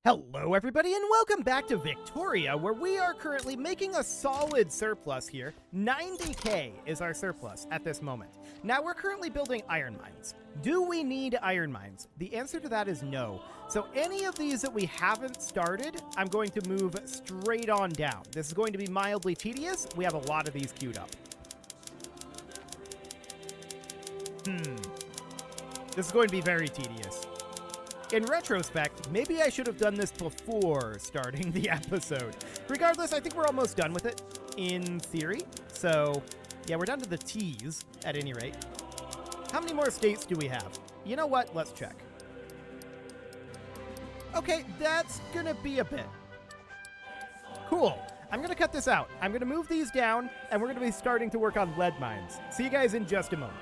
Hello everybody and welcome back to Victoria, where we are currently making a solid surplus here. 90k is our surplus at this moment. Now we're currently building iron mines. Do we need iron mines? The answer to that is no. So any of these that we haven't started, I'm going to move straight on down. This is going to be mildly tedious. We have a lot of these queued up. This is going to be very tedious. In retrospect, maybe I should have done this before starting the episode. Regardless, I think we're almost done with it, in theory. So, yeah, we're down to the T's, at any rate. How many more states do we have? You know what? Let's check. Okay, that's gonna be a bit. Cool. I'm gonna cut this out. I'm gonna move these down, and we're gonna be starting to work on lead mines. See you guys in just a moment.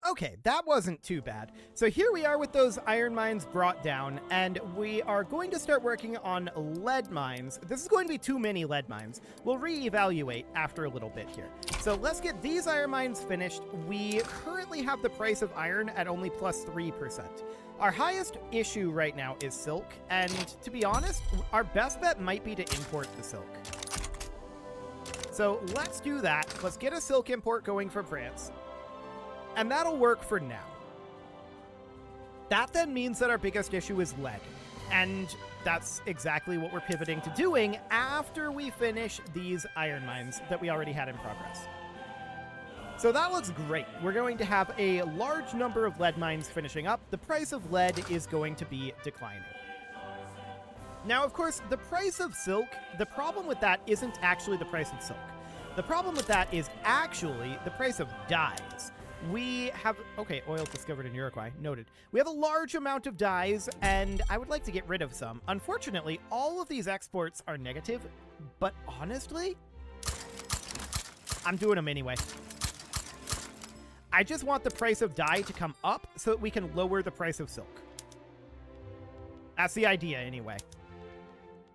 Okay, that wasn't too bad. So here we are with those iron mines brought down, and we are going to start working on lead mines. This is going to be too many lead mines. We'll reevaluate after a little bit here. So let's get these iron mines finished. We currently have the price of iron at only plus 3%. Our highest issue right now is silk, and to be honest, our best bet might be to import the silk. So let's do that. Let's get a silk import going from France. And that'll work for now. That then means that our biggest issue is lead. And that's exactly what we're pivoting to doing after we finish these iron mines that we already had in progress. So that looks great. We're going to have a large number of lead mines finishing up. The price of lead is going to be declining. Now, of course, the price of silk, the problem with that isn't actually the price of silk. The problem with that is actually the price of dyes. We have, okay, oil discovered in Uruguay, noted. We have a large amount of dyes, and I would like to get rid of some. Unfortunately, all of these exports are negative, but honestly, I'm doing them anyway. I just want the price of dye to come up so that we can lower the price of silk. That's the idea anyway.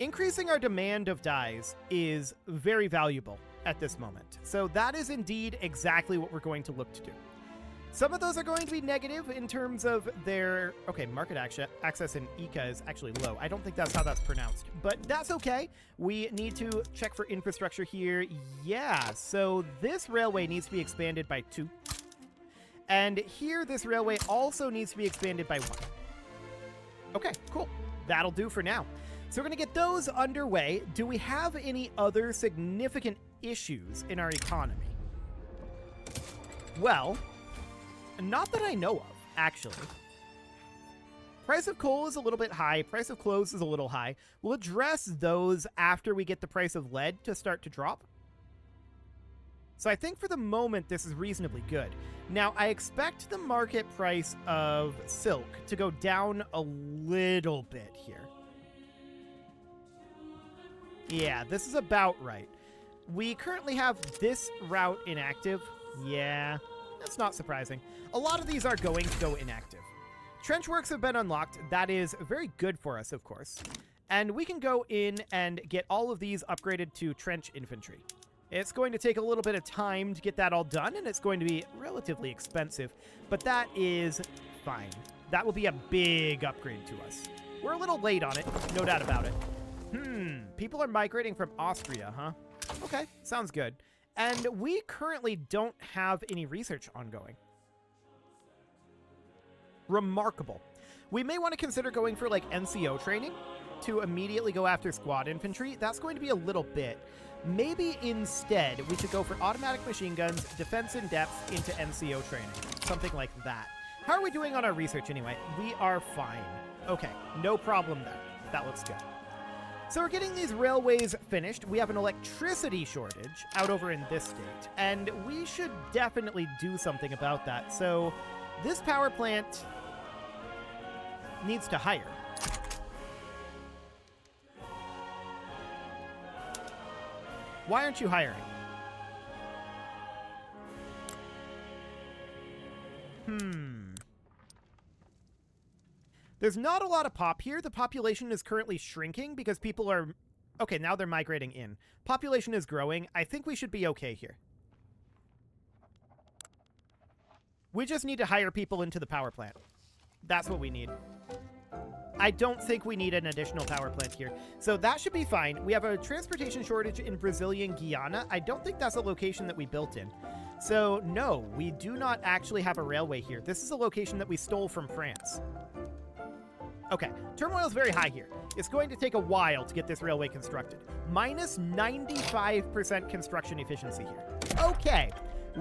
Increasing our demand of dyes is very valuable at this moment. So that is indeed exactly what we're going to look to do. Some of those are going to be negative in terms of their... Okay, market access in ICA is actually low. I don't think that's how that's pronounced, but that's okay. We need to check for infrastructure here. Yeah, so this railway needs to be expanded by 2. And here, this railway also needs to be expanded by 1. Okay, cool. That'll do for now. So we're going to get those underway. Do we have any other significant issues in our economy? Well... not that I know of, actually. Price of coal is a little bit high. Price of clothes is a little high. We'll address those after we get the price of lead to start to drop. So I think for the moment, this is reasonably good. Now, I expect the market price of silk to go down a little bit here. Yeah, this is about right. We currently have this route inactive. Yeah. That's not surprising. A lot of these are going to go inactive. Trench works have been unlocked. That is very good for us, of course. And we can go in and get all of these upgraded to trench infantry. It's going to take a little bit of time to get that all done, and it's going to be relatively expensive, but that is fine. That will be a big upgrade to us. We're a little late on it, no doubt about it. People are migrating from Austria, huh? Okay, sounds good. And we currently don't have any research ongoing. Remarkable. We may want to consider going for like NCO training to immediately go after squad infantry. That's going to be a little bit. Maybe instead we should go for automatic machine guns, defense in depth into NCO training. Something like that. How are we doing on our research anyway? We are fine. Okay, no problem there. That looks good. So we're getting these railways finished. We have an electricity shortage out over in this state, and we should definitely do something about that. So this power plant needs to hire. Why aren't you hiring? There's not a lot of pop here. The population is currently shrinking because people are... Okay, now they're migrating in. Population is growing. I think we should be okay here. We just need to hire people into the power plant. That's what we need. I don't think we need an additional power plant here. So that should be fine. We have a transportation shortage in Brazilian Guiana. I don't think that's a location that we built in. So no, we do not actually have a railway here. This is a location that we stole from France. Okay, turmoil is very high here. It's going to take a while to get this railway constructed. Minus 95% construction efficiency here. Okay,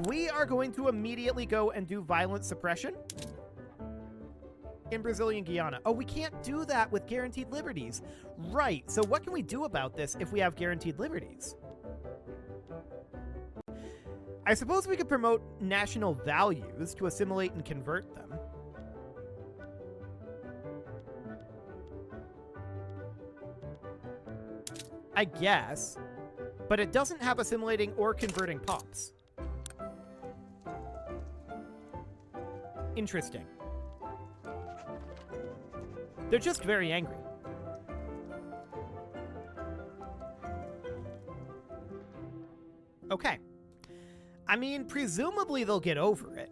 we are going to immediately go and do violent suppression in Brazilian Guiana. Oh, we can't do that with guaranteed liberties. Right, so what can we do about this if we have guaranteed liberties? I suppose we could promote national values to assimilate and convert them. I guess, but it doesn't have assimilating or converting pops. Interesting. They're just very angry. Okay. I mean, presumably they'll get over it.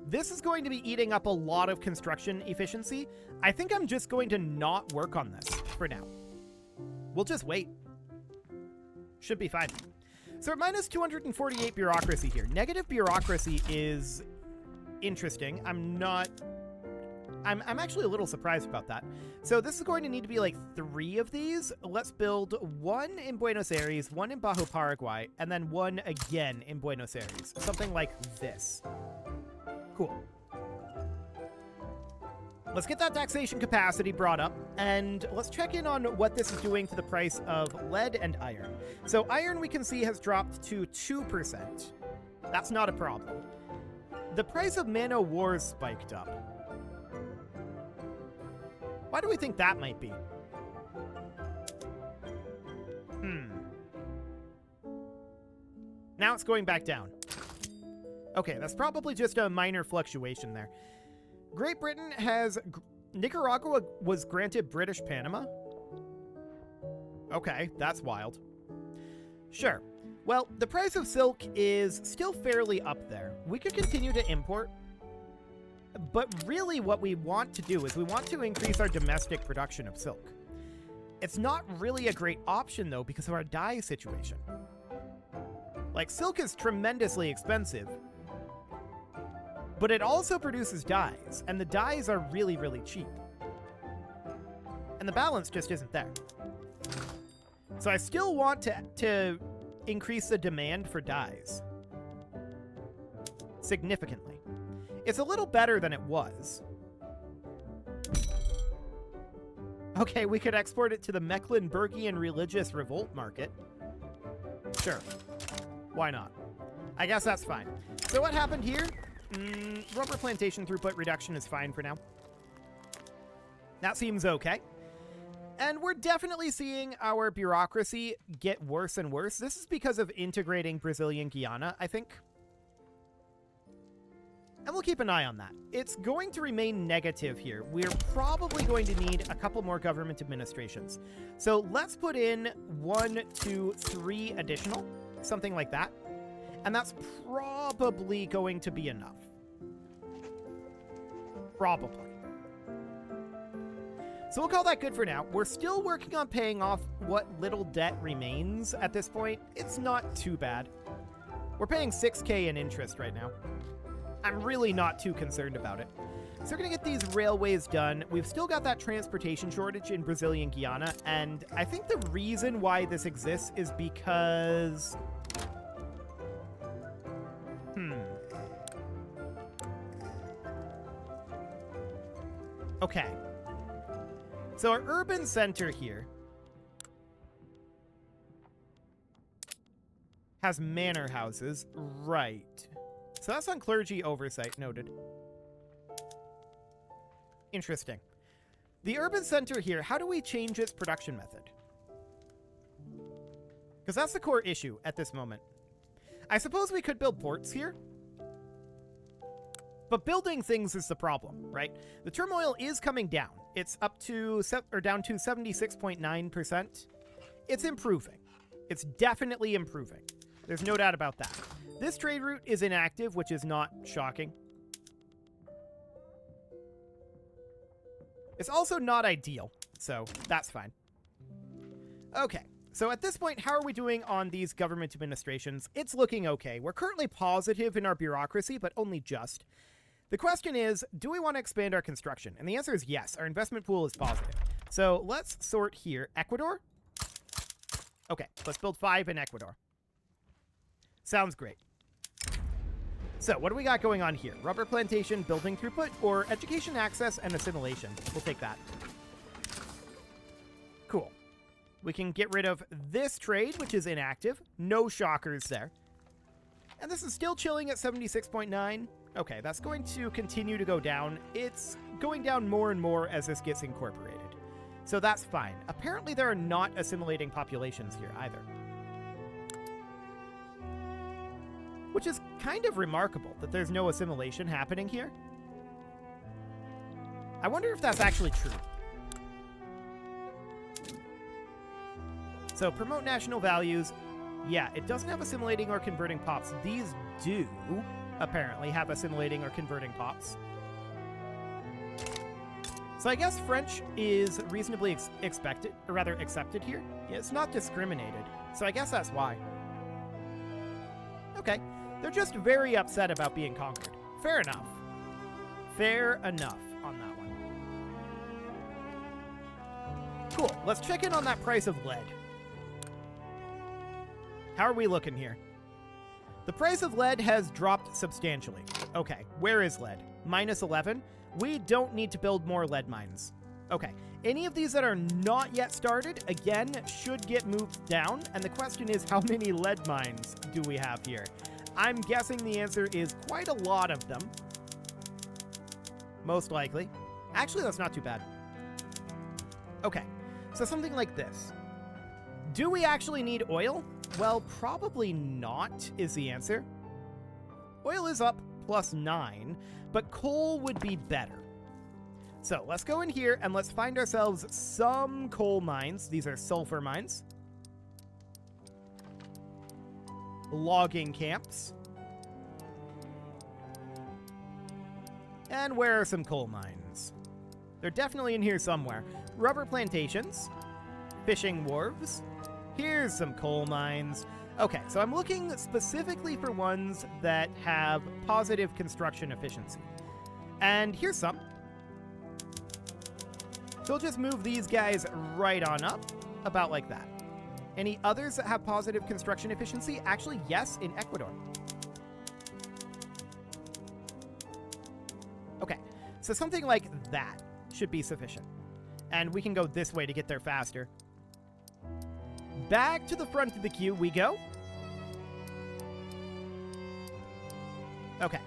This is going to be eating up a lot of construction efficiency. I think I'm just going to not work on this for now. We'll just wait. Should be fine. So we're minus 248 bureaucracy here. Negative bureaucracy is interesting. I'm actually a little surprised about that. So this is going to need to be like 3 of these. Let's build 1 in Buenos Aires, 1 in Bajo Paraguay, and then 1 again in Buenos Aires. Something like this. Cool. Let's get that taxation capacity brought up, and let's check in on what this is doing to the price of lead and iron. So iron, we can see, has dropped to 2%. That's not a problem. The price of man-o'-wars spiked up. Why do we think that might be? Now it's going back down. Okay, that's probably just a minor fluctuation there. Great Britain has... Nicaragua was granted British Panama? Okay, that's wild. Sure. Well, the price of silk is still fairly up there. We could continue to import. But really what we want to do is we want to increase our domestic production of silk. It's not really a great option, though, because of our dye situation. Like, silk is tremendously expensive, but it also produces dyes, and the dyes are really, really cheap. And the balance just isn't there. So I still want to increase the demand for dyes significantly. It's a little better than it was. Okay, we could export it to the Mecklenburgian Religious Revolt Market. Sure. Why not? I guess that's fine. So what happened here? Rubber plantation throughput reduction is fine for now. That seems okay. And we're definitely seeing our bureaucracy get worse and worse. This is because of integrating Brazilian Guiana, I think. And we'll keep an eye on that. It's going to remain negative here. We're probably going to need a couple more government administrations. So let's put in 1, 2, 3 additional, something like that. And that's probably going to be enough. Probably. So we'll call that good for now. We're still working on paying off what little debt remains at this point. It's not too bad. We're paying 6K in interest right now. I'm really not too concerned about it. So we're going to get these railways done. We've still got that transportation shortage in Brazilian Guiana, and I think the reason why this exists is because... Okay. So our urban center here has manor houses. Right. So that's on clergy oversight, noted. Interesting. The urban center here, how do we change its production method? Because that's the core issue at this moment. I suppose we could build ports here. But building things is the problem, right? The turmoil is coming down. It's up to, or down to 76.9%. It's improving. It's definitely improving. There's no doubt about that. This trade route is inactive, which is not shocking. It's also not ideal, so that's fine. Okay, so at this point, how are we doing on these government administrations? It's looking okay. We're currently positive in our bureaucracy, but only just. The question is, do we want to expand our construction? And the answer is yes. Our investment pool is positive. So let's sort here. Ecuador? Okay, let's build 5 in Ecuador. Sounds great. So what do we got going on here? Rubber plantation, building throughput, or education access and assimilation? We'll take that. Cool. We can get rid of this trade, which is inactive. No shockers there. And this is still chilling at 76.9. Okay, that's going to continue to go down. It's going down more and more as this gets incorporated. So that's fine. Apparently there are not assimilating populations here either. Which is kind of remarkable that there's no assimilation happening here. I wonder if that's actually true. So promote national values. Yeah, it doesn't have assimilating or converting pops. These do apparently have assimilating or converting pops. So I guess French is reasonably expected, or rather accepted here. Yeah, it's not discriminated, so I guess that's why. Okay, they're just very upset about being conquered. Fair enough. Fair enough on that one. Cool, let's check in on that price of lead. How are we looking here? The price of lead has dropped substantially. Okay, where is lead? Minus 11? We don't need to build more lead mines. Okay, any of these that are not yet started, again, should get moved down, and the question is, how many lead mines do we have here? I'm guessing the answer is quite a lot of them. Most likely. Actually, that's not too bad. Okay, so something like this. Do we actually need oil? Well, probably not is the answer. Oil is up +9, but coal would be better. So let's go in here and let's find ourselves some coal mines. These are sulfur mines. Logging camps. And where are some coal mines? They're definitely in here somewhere. Rubber plantations. Fishing wharves. Here's some coal mines. Okay, so I'm looking specifically for ones that have positive construction efficiency. And here's some. So we'll just move these guys right on up, about like that. Any others that have positive construction efficiency? Actually, yes, in Ecuador. Okay, so something like that should be sufficient. And we can go this way to get there faster. Back to the front of the queue we go. Okay,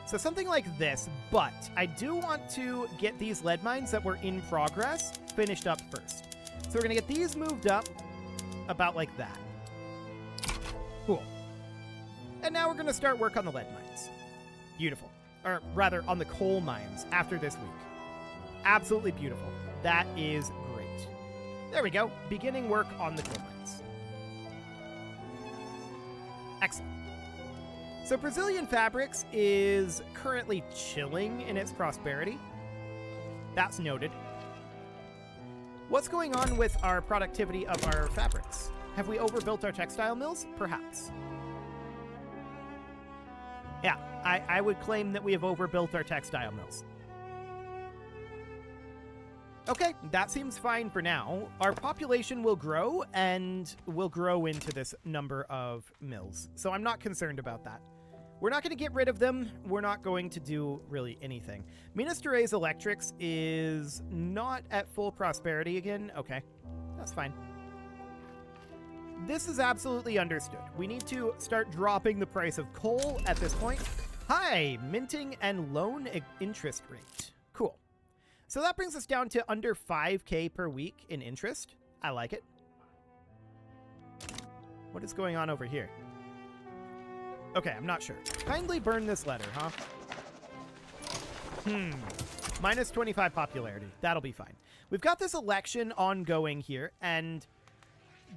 so something like this, but I do want to get these lead mines that were in progress finished up first. So we're going to get these moved up about like that. Cool. And now we're going to start work on the lead mines. Beautiful. Or rather, on the coal mines after this week. Absolutely beautiful. That is great. There we go. Beginning work on the coal mines. Excellent. So Brazilian Fabrics is currently chilling in its prosperity. That's noted. What's going on with our productivity of our fabrics? Have we overbuilt our textile mills? Perhaps. Yeah, I would claim that we have overbuilt our textile mills. Okay, that seems fine for now. Our population will grow, and will grow into this number of mills. So I'm not concerned about that. We're not going to get rid of them. We're not going to do really anything. Minas Gerais Electrics is not at full prosperity again. Okay, that's fine. This is absolutely understood. We need to start dropping the price of coal at this point. Hi, minting and loan interest rate. Cool. So that brings us down to under 5K per week in interest. I like it. What is going on over here? Okay, I'm not sure. Kindly burn this letter, huh? Minus 25 popularity. That'll be fine. We've got this election ongoing here, and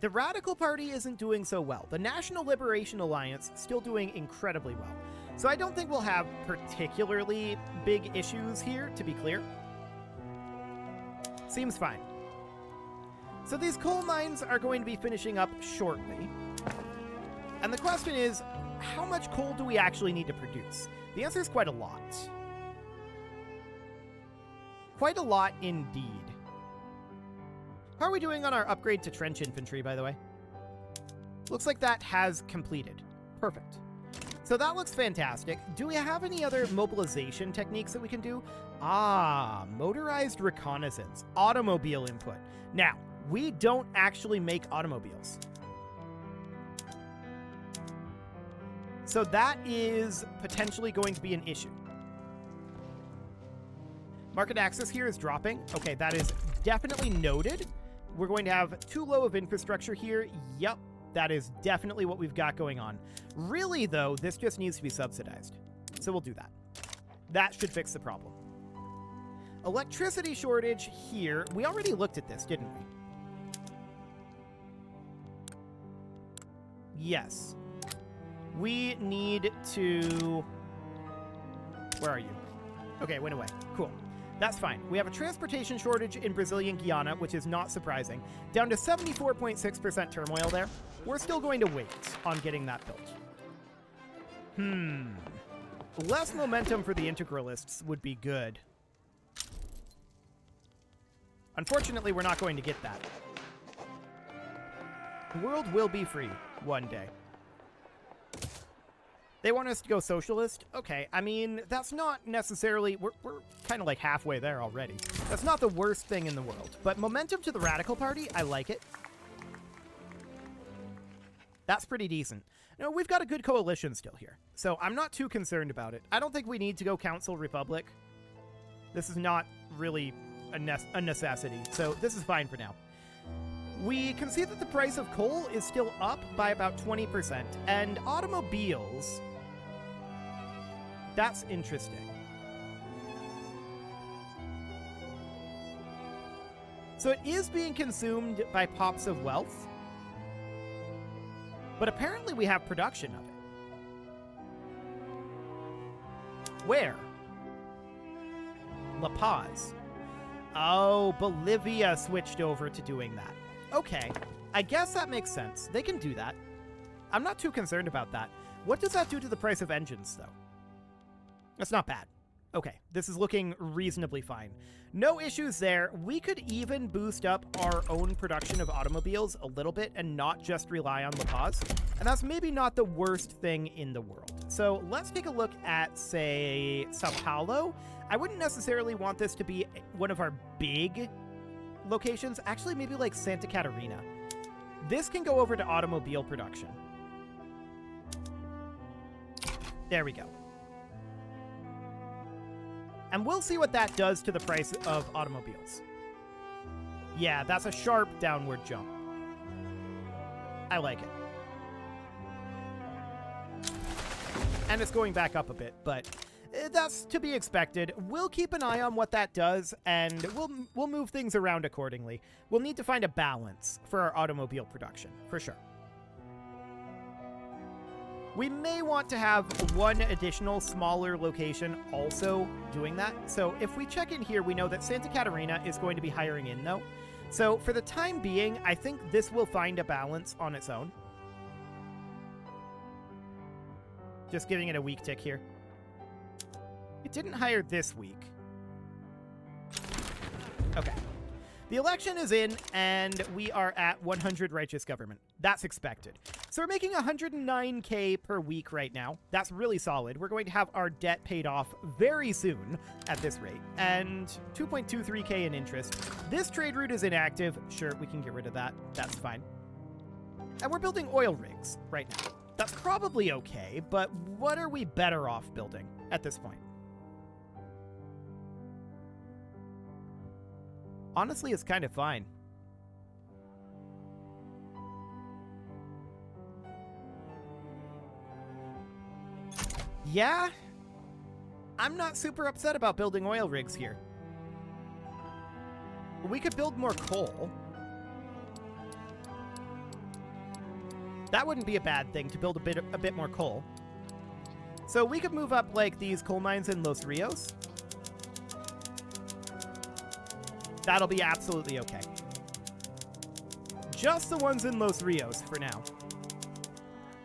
the Radical Party isn't doing so well. The National Liberation Alliance still doing incredibly well. So I don't think we'll have particularly big issues here, to be clear. Seems fine. So these coal mines are going to be finishing up shortly. And the question is, how much coal do we actually need to produce? The answer is quite a lot. Quite a lot indeed. How are we doing on our upgrade to trench infantry, by the way? Looks like that has completed. Perfect. So that looks fantastic. Do we have any other mobilization techniques that we can do? Ah, motorized reconnaissance, automobile input. Now, we don't actually make automobiles. So that is potentially going to be an issue. Market access here is dropping. Okay, that is definitely noted. We're going to have too low of infrastructure here. Yep, that is definitely what we've got going on. Really, though, this just needs to be subsidized. So we'll do that. That should fix the problem. Electricity shortage here. We already looked at this, didn't we? Yes. We need to... Where are you? Okay, went away. Cool. That's fine. We have a transportation shortage in Brazilian Guiana, which is not surprising. Down to 74.6% turmoil there. We're still going to wait on getting that built. Less momentum for the integralists would be good. Unfortunately, we're not going to get that. The world will be free one day. They want us to go socialist? Okay, I mean, that's not necessarily... We're kind of like halfway there already. That's not the worst thing in the world. But momentum to the Radical Party, I like it. That's pretty decent. You know, we've got a good coalition still here. So I'm not too concerned about it. I don't think we need to go Council Republic. This is not really a necessity. So this is fine for now. We can see that the price of coal is still up by about 20%. And automobiles... That's interesting. So it is being consumed by pops of wealth. But apparently we have production of it. Where? La Paz. Oh, Bolivia switched over to doing that. Okay, I guess that makes sense. They can do that. I'm not too concerned about that. What does that do to the price of engines, though? That's not bad. Okay, this is looking reasonably fine. No issues there. We could even boost up our own production of automobiles a little bit and not just rely on La Paz. And that's maybe not the worst thing in the world. So let's take a look at, say, Sao Paulo. I wouldn't necessarily want this to be one of our big locations. Actually, maybe like Santa Catarina. This can go over to automobile production. There we go. And we'll see what that does to the price of automobiles. Yeah, that's a sharp downward jump. I like it. And it's going back up a bit, but that's to be expected. We'll keep an eye on what that does, and we'll move things around accordingly. We'll need to find a balance for our automobile production, for sure. We may want to have one additional smaller location also doing that. So if we check in here, we know that Santa Catarina is going to be hiring in, though. So for the time being, I think this will find a balance on its own. Just giving it a week tick here. It didn't hire this week. Okay. The election is in, and we are at 100 righteous government. That's expected. So we're making 109K per week right now. That's really solid. We're going to have our debt paid off very soon at this rate, and 2.23K in interest. This trade route is inactive. Sure, we can get rid of that. That's fine. And we're building oil rigs right now. That's probably okay, but what are we better off building at this point? Honestly, it's kind of fine. Yeah, I'm not super upset about building oil rigs here. We could build more coal. That wouldn't be a bad thing to build a bit more coal. So we could move up like these coal mines in Los Rios. That'll be absolutely okay. Just the ones in Los Rios for now.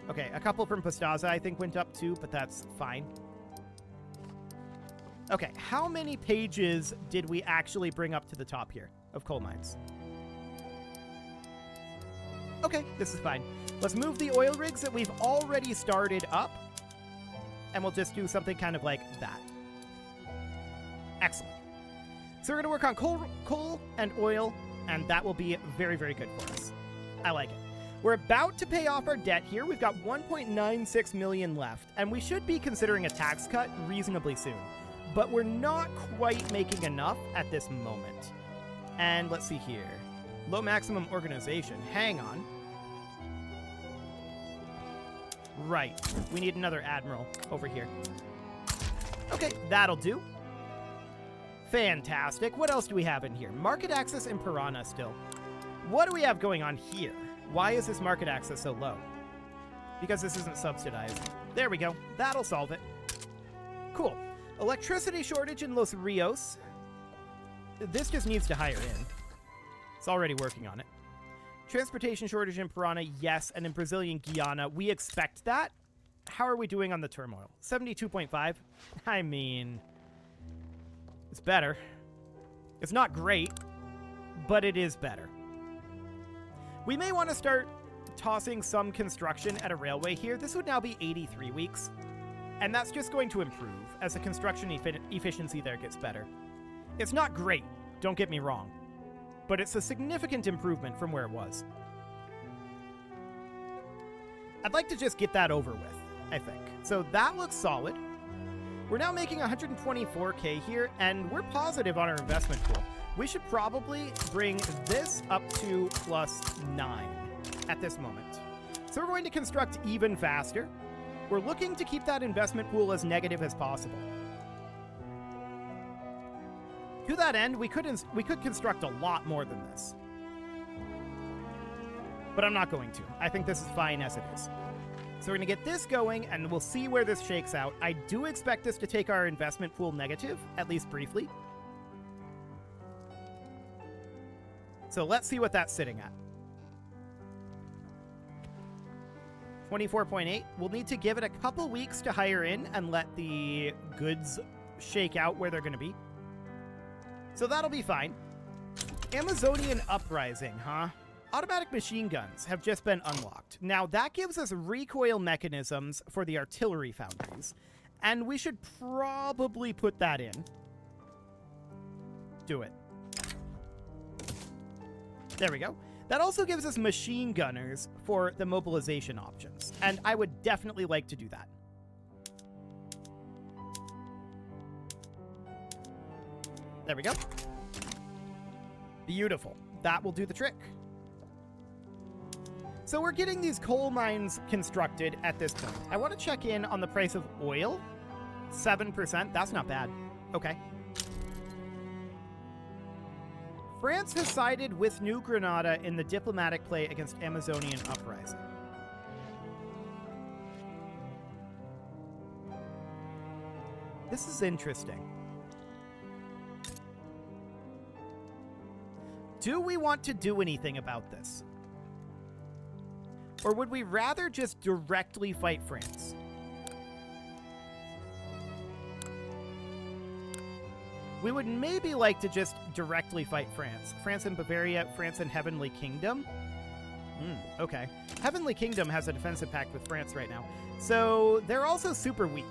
Okay, a couple from Pastaza I think went up too, but that's fine. Okay, how many pages did we actually bring up to the top here of coal mines? Okay, this is fine. Let's move the oil rigs that we've already started up, and we'll just do something kind of like that. Excellent. So we're going to work on coal and oil, and that will be very, very good for us. I like it. We're about to pay off our debt here. We've got 1.96 million left, and we should be considering a tax cut reasonably soon. But we're not quite making enough at this moment. And let's see here. Low maximum organization. Hang on. Right. We need another admiral over here. Okay, that'll do. Fantastic. What else do we have in here? Market access in Piranha still. What do we have going on here? Why is this market access so low? Because this isn't subsidized. There we go. That'll solve it. Cool. Electricity shortage in Los Rios. This just needs to hire in. It's already working on it. Transportation shortage in Piranha, yes. And in Brazilian Guiana, we expect that. How are we doing on the turmoil? 72.5? I mean, it's better. It's not great, but it is better. We may want to start tossing some construction at a railway here. This would now be 83 weeks. And that's just going to improve as the construction efficiency there gets better. It's not great, don't get me wrong, but it's a significant improvement from where it was. I'd like to just get that over with, I think. So that looks solid. We're now making 124K here, and we're positive on our investment pool. We should probably bring this up to +9 at this moment. So we're going to construct even faster. We're looking to keep that investment pool as negative as possible. To that end, we could construct a lot more than this. But I'm not going to. I think this is fine as it is. So we're going to get this going, and we'll see where this shakes out. I do expect this to take our investment pool negative, at least briefly. So let's see what that's sitting at. 24.8. We'll need to give it a couple weeks to hire in and let the goods shake out where they're going to be. So that'll be fine. Amazonian Uprising, huh? Automatic machine guns have just been unlocked. Now, that gives us recoil mechanisms for the artillery foundries, and we should probably put that in. Do it. There we go. That also gives us machine gunners for the mobilization options, and I would definitely like to do that. There we go. Beautiful. That will do the trick. So we're getting these coal mines constructed at this point. I want to check in on the price of oil. 7%. That's not bad. Okay. France has sided with New Granada in the diplomatic play against Amazonian Uprising. This is interesting. Do we want to do anything about this? Or would we rather just directly fight France? We would maybe like to just directly fight France. France and Bavaria, France and Heavenly Kingdom. Okay. Heavenly Kingdom has a defensive pact with France right now. So they're also super weak.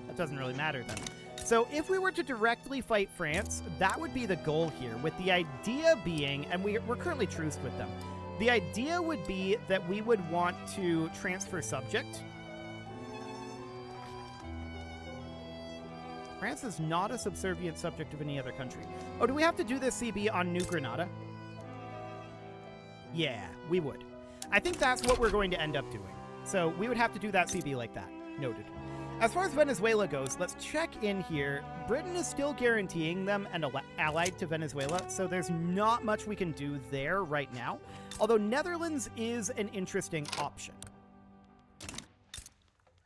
That doesn't really matter then. So if we were to directly fight France, that would be the goal here, with the idea being, and we're currently truced with them, the idea would be that we would want to transfer subject. France is not a subservient subject of any other country. Oh, do we have to do this CB on New Granada? Yeah, we would. I think that's what we're going to end up doing. So we would have to do that CB like that. Noted. As far as Venezuela goes, let's check in here. Britain is still guaranteeing them an allied to Venezuela, so there's not much we can do there right now. Although Netherlands is an interesting option.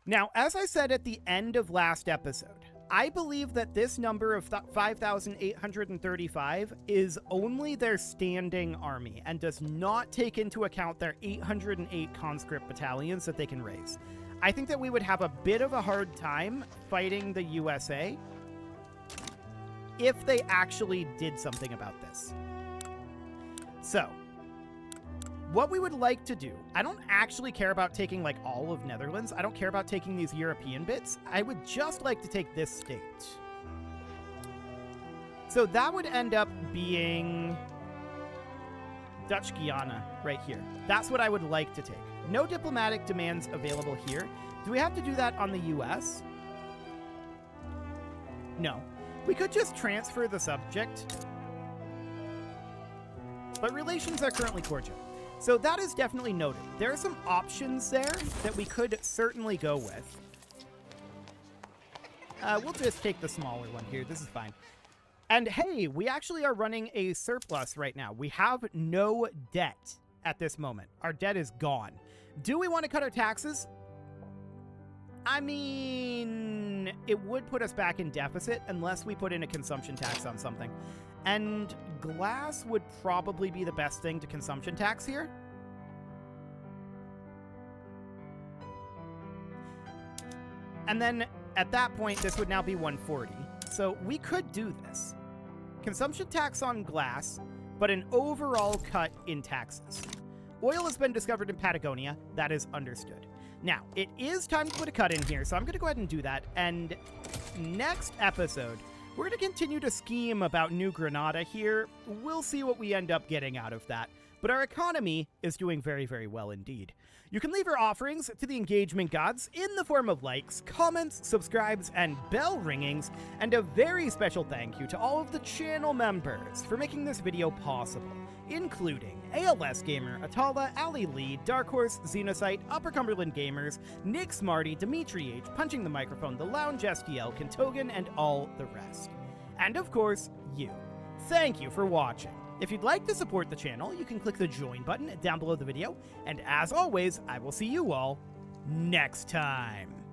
Now, as I said at the end of last episode, I believe that this number of 5,835 is only their standing army and does not take into account their 808 conscript battalions that they can raise. I think that we would have a bit of a hard time fighting the USA if they actually did something about this. So, what we would like to do, I don't actually care about taking like all of Netherlands. I don't care about taking these European bits. I would just like to take this state. So that would end up being Dutch Guiana right here. That's what I would like to take. No diplomatic demands available here. Do we have to do that on the US? No. We could just transfer the subject. But relations are currently cordial. So that is definitely noted. There are some options there that we could certainly go with. We'll just take the smaller one here. This is fine. And hey, we actually are running a surplus right now. We have no debt at this moment. Our debt is gone. Do we want to cut our taxes? I mean, it would put us back in deficit unless we put in a consumption tax on something. And glass would probably be the best thing to consumption tax here. And then at that point, this would now be 140. So we could do this. Consumption tax on glass, but an overall cut in taxes. Oil has been discovered in Patagonia. That is understood. Now, it is time to put a cut in here, so I'm going to go ahead and do that. And next episode, we're going to continue to scheme about New Granada here. We'll see what we end up getting out of that. But our economy is doing very, very well indeed. You can leave your offerings to the engagement gods in the form of likes, comments, subscribes, and bell ringings. And a very special thank you to all of the channel members for making this video possible, including ALS Gamer, Atala, Ali Lee, Dark Horse, Xenocyte, Upper Cumberland Gamers, Nick Smarty, Dimitri H, Punching the Microphone, The Lounge STL, Kentogan, and all the rest. And of course, you. Thank you for watching. If you'd like to support the channel, you can click the join button down below the video, and as always, I will see you all next time.